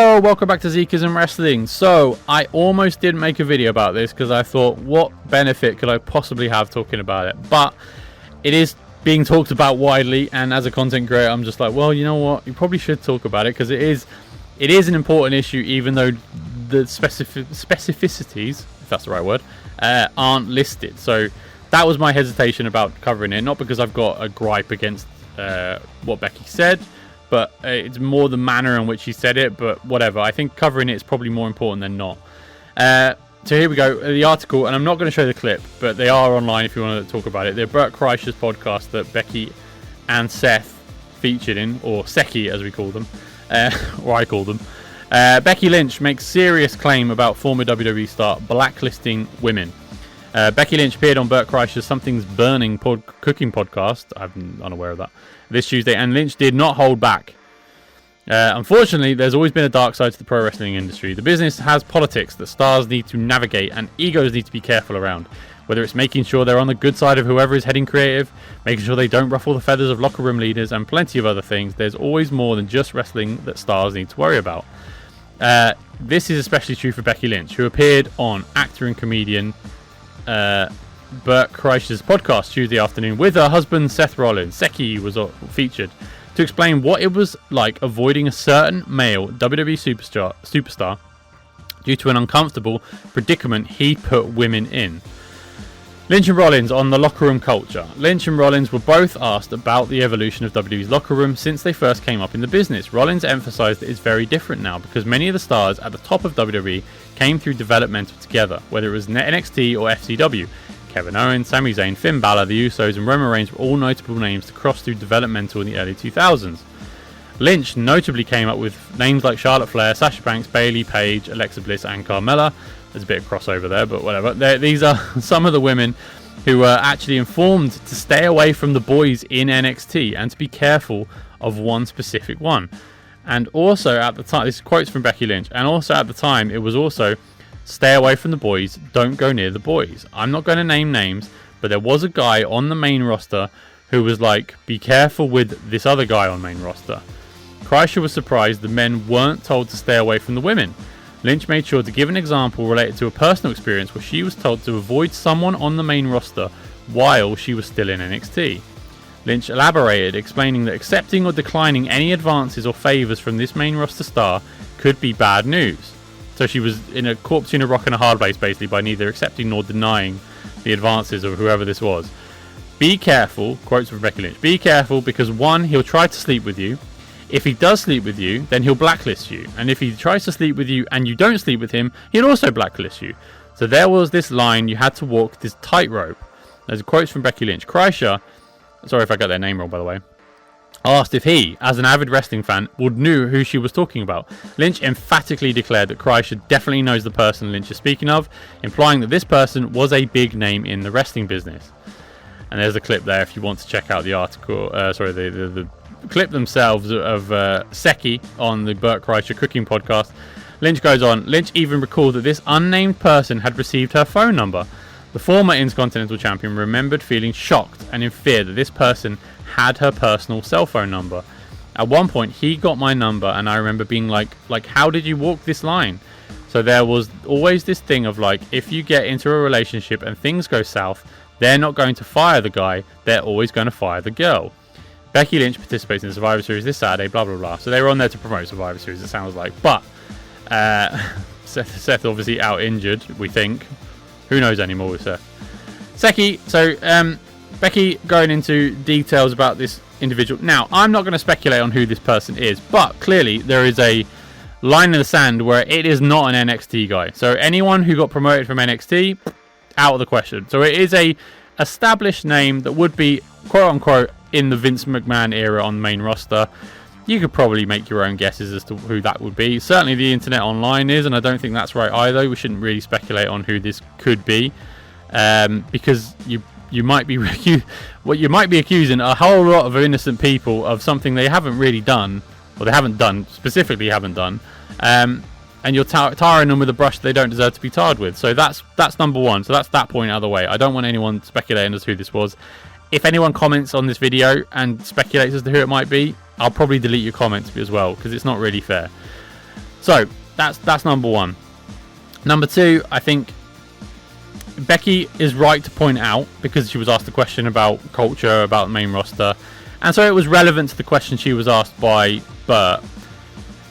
Hello, welcome back to Accuses and Wrestling. So, I almost didn't make a video about this because I thought, what benefit could I possibly have talking about it? But it is being talked about widely, and as a content creator, I'm just like, well, you know what? You probably should talk about it because it is an important issue, even though the specificities, if that's the right word, aren't listed. So, that was my hesitation about covering it, not because I've got a gripe against what Becky said, but it's more the manner in which she said it. But whatever, I think covering it is probably more important than not. So here we go, the article, and I'm not going to show the clip, but they are online if you want to talk about it. They're Bert Kreischer's podcast that Becky and Seth featured in, or Seki as we call them, or I call them. Becky Lynch makes serious claim about former WWE star blacklisting women. Becky Lynch appeared on Bert Kreischer's Something's Burning cooking podcast. I'm unaware of that. This Tuesday, and Lynch did not hold back. Unfortunately, there's always been a dark side to the pro wrestling industry. The business has politics that stars need to navigate and egos need to be careful around. Whether it's making sure they're on the good side of whoever is heading creative, making sure they don't ruffle the feathers of locker room leaders, and plenty of other things, there's always more than just wrestling that stars need to worry about. This is especially true for Becky Lynch, who appeared on actor and comedian Bert Kreischer's podcast Tuesday afternoon with her husband Seth Rollins. Seki was featured to explain what it was like avoiding a certain male WWE superstar due to an uncomfortable predicament he put women in. Lynch and Rollins on the locker room culture. Lynch and Rollins were both asked about the evolution of WWE's locker room since they first came up in the business. Rollins emphasized that it's very different now because many of the stars at the top of WWE came through developmental together, whether it was NXT or FCW. Kevin Owens, Sami Zayn, Finn Balor, the Usos, and Roman Reigns were all notable names to cross through developmental in the early 2000s. Lynch notably came up with names like Charlotte Flair, Sasha Banks, Bayley, Paige, Alexa Bliss, and Carmella. There's a bit of crossover there, but whatever. These are some of the women who were actually informed to stay away from the boys in NXT and to be careful of one specific one. And also at the time, this is quotes from Becky Lynch, and also at the time it was also stay away from the boys, don't go near the boys. I'm not going to name names, but there was a guy on the main roster who was like, be careful with this other guy on main roster. Kreischer was surprised the men weren't told to stay away from the women. Lynch made sure to give an example related to a personal experience where she was told to avoid someone on the main roster while she was still in NXT. Lynch elaborated, explaining that accepting or declining any advances or favours from this main roster star could be bad news. So she was caught between a rock and a hard place, basically, by neither accepting nor denying the advances of whoever this was. Be careful, quotes from Becky Lynch, be careful because one, he'll try to sleep with you. If he does sleep with you, then he'll blacklist you. And if he tries to sleep with you and you don't sleep with him, he'll also blacklist you. So there was this line you had to walk, this tightrope. There's quotes from Becky Lynch. Kreischer, sorry if I got their name wrong, by the way, asked if he, as an avid wrestling fan, would know who she was talking about. Lynch emphatically declared that Kreischer definitely knows the person Lynch is speaking of, implying that this person was a big name in the wrestling business. And there's a clip there if you want to check out the article, the clip themselves of Seki on the Bert Kreischer cooking podcast. Lynch goes on, Lynch even recalled that this unnamed person had received her phone number. The former Intercontinental Champion remembered feeling shocked and in fear that this person had her personal cell phone number. At one point, he got my number, and I remember being like, how did you walk this line? So there was always this thing of like, if you get into a relationship and things go south, they're not going to fire the guy, they're always going to fire the girl. Becky Lynch participates in the Survivor Series this Saturday, blah, blah, blah. So they were on there to promote Survivor Series, it sounds like. But Seth obviously out injured, we think. Who knows anymore with Seth. Seki, so Becky going into details about this individual. Now, I'm not going to speculate on who this person is, but clearly there is a line in the sand where it is not an NXT guy. So anyone who got promoted from NXT, out of the question. So it is a established name that would be, quote-unquote, in the Vince McMahon era on the main roster. You could probably make your own guesses as to who that would be. Certainly the internet online is, and I don't think that's right either. We shouldn't really speculate on who this could be, because you might be accusing a whole lot of innocent people of something they haven't really done, or they haven't done, specifically haven't done, and you're tarring them with a brush they don't deserve to be tarred with. So that's number one. So that's that point out of the way. I don't want anyone speculating as to who this was. If anyone comments on this video and speculates as to who it might be, I'll probably delete your comments as well, because it's not really fair. So that's number one. Number two, I think Becky is right to point out, because she was asked a question about culture, about the main roster, and so it was relevant to the question she was asked by Bert.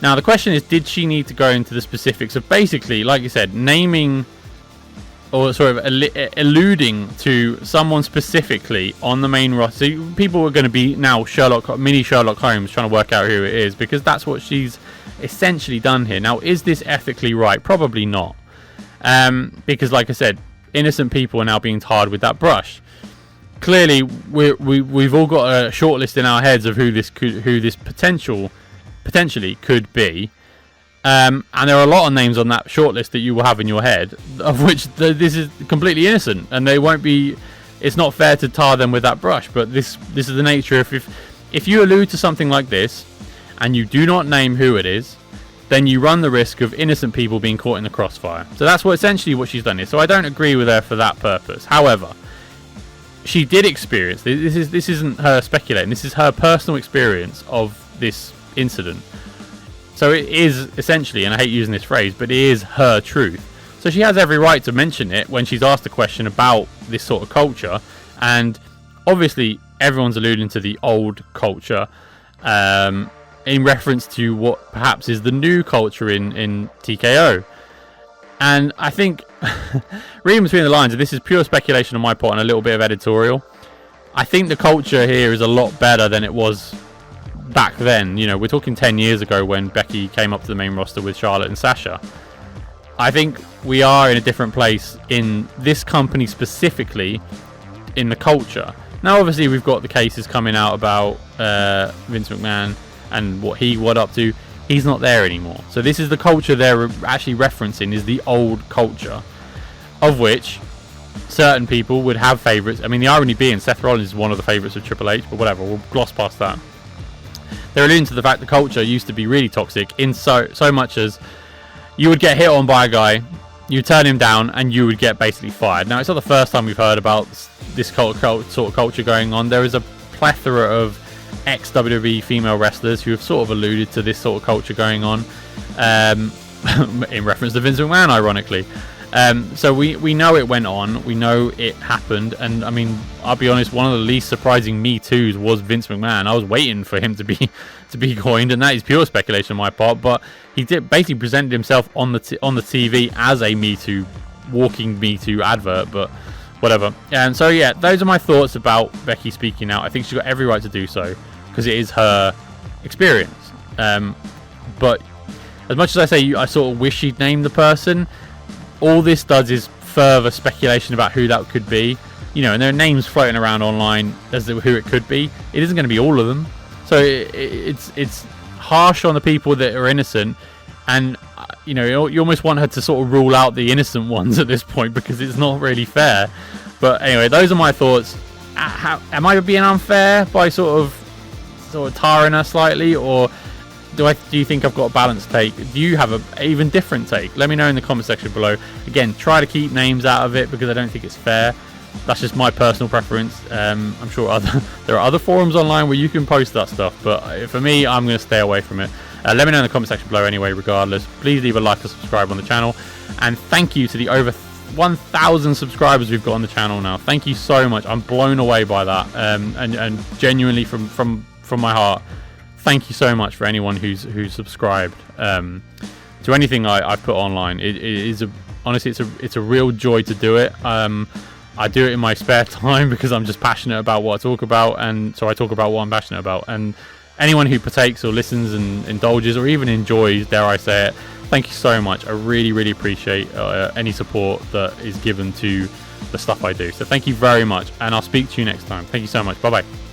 Now the question is, did she need to go into the specifics of basically, like you said, naming or sort of alluding to someone specifically on the main roster? So people are going to be now mini Sherlock Holmes trying to work out who it is, because that's what she's essentially done here. Now, is this ethically right? Probably not, because like I said, innocent people are now being tarred with that brush. Clearly, we've all got a shortlist in our heads of who this potentially could be, and there are a lot of names on that shortlist that you will have in your head, of which this is completely innocent, and they won't be. It's not fair to tar them with that brush. But this is the nature. If you allude to something like this, and you do not name who it is, then you run the risk of innocent people being caught in the crossfire. So that's essentially what she's done here. So I don't agree with her for that purpose. However, she did experience this isn't her speculating. This is her personal experience of this incident. So it is essentially, and I hate using this phrase, but it is her truth. So she has every right to mention it when she's asked a question about this sort of culture. And obviously, everyone's alluding to the old culture, in reference to what perhaps is the new culture in TKO. And I think, reading between the lines, and this is pure speculation on my part and a little bit of editorial, I think the culture here is a lot better than it was back then. You know, we're talking 10 years ago when Becky came up to the main roster with Charlotte and Sasha. I think we are in a different place in this company specifically, in the culture. Now, obviously, we've got the cases coming out about Vince McMahon and what he got up to. He's not there anymore. So this is the culture they're actually referencing, is the old culture, of which certain people would have favourites. I mean, the irony being Seth Rollins is one of the favourites of Triple H, but whatever, we'll gloss past that. They're alluding to the fact the culture used to be really toxic, in so much as you would get hit on by a guy, you turn him down, and you would get basically fired. Now, it's not the first time we've heard about this sort of culture going on. There is a plethora of ex-WWE female wrestlers who have sort of alluded to this sort of culture going on, in reference to Vince McMahon, ironically. So we know it went on, we know it happened, and I mean, I'll be honest, one of the least surprising Me Too's was Vince McMahon. I was waiting for him to be coined, and that is pure speculation on my part, but he did basically presented himself on the TV as a Me Too, walking Me Too advert, but whatever. And so yeah, those are my thoughts about Becky speaking out. I think she's got every right to do so, because it is her experience. But as much as I say I sort of wish she'd named the person, all this does is further speculation about who that could be. You know, and there are names floating around online as to who it could be. It isn't going to be all of them. So it's harsh on the people that are innocent, and you know, you almost want her to sort of rule out the innocent ones at this point, because it's not really fair. But anyway, those are my thoughts. Am I being unfair by sort of tarring her slightly, or do you think I've got a balanced take? Do you have an even different take? Let me know in the comment section below. Again, try to keep names out of it, because I don't think it's fair. That's just my personal preference. I'm sure there are other forums online where you can post that stuff, but for me, I'm going to stay away from it. Let me know in the comment section below anyway, regardless. Please leave a like or subscribe on the channel, and thank you to the over 1,000 subscribers we've got on the channel now. Thank you so much. I'm blown away by that, and genuinely from my heart, thank you so much for anyone who's subscribed to anything I've put online. It is honestly, it's a real joy to do it. I do it in my spare time because I'm just passionate about what I talk about, and so I talk about what I'm passionate about. And anyone who partakes or listens and indulges or even enjoys, dare I say it, thank you so much. I really, really appreciate any support that is given to the stuff I do. So thank you very much, and I'll speak to you next time. Thank you so much. Bye bye.